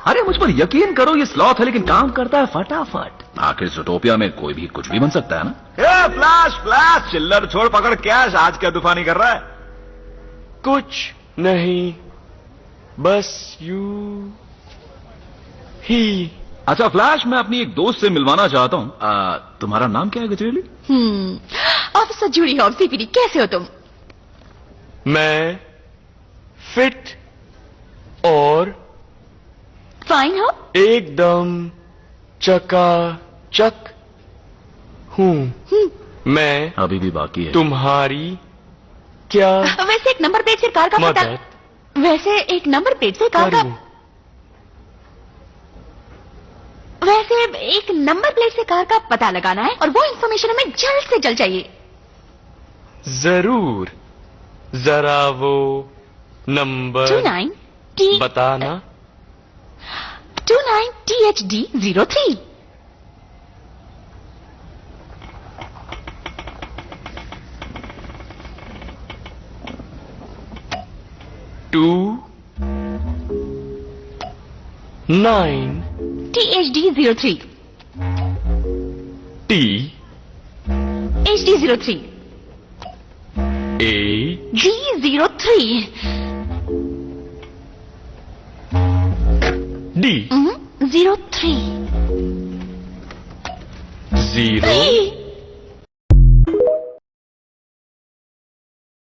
अरे मुझ पर यकीन करो, ये स्लॉथ है लेकिन काम करता है फटाफट। आखिर ज़ूटोपिया में कोई भी कुछ भी बन सकता है ना। फ्लैश फ्लैश, चिल्लर छोड़, पकड़ कैश। आज क्या तूफानी कर रहा है? कुछ नहीं, बस यू ही। अच्छा फ्लैश, मैं अपनी एक दोस्त से मिलवाना चाहता हूँ। तुम्हारा नाम क्या है गजरेली? ऑफिसर जूडी हॉब सीपीडी, कैसे हो तुम? मैं फिट और फाइन हो? एकदम चकाचक हूँ। मैं अभी भी बाकी है। तुम्हारी क्या वैसे एक नंबर प्लेट से कार का पता, मदद वैसे एक नंबर प्लेट से कार का करूं? वैसे एक नंबर प्लेट से कार का पता लगाना है और वो इन्फॉर्मेशन हमें जल्द से जल्द चाहिए। जरूर, जरा वो नंबर 29 T बताना। 29 THD03। To 9 THD03 T HD03 A D03 D 03 0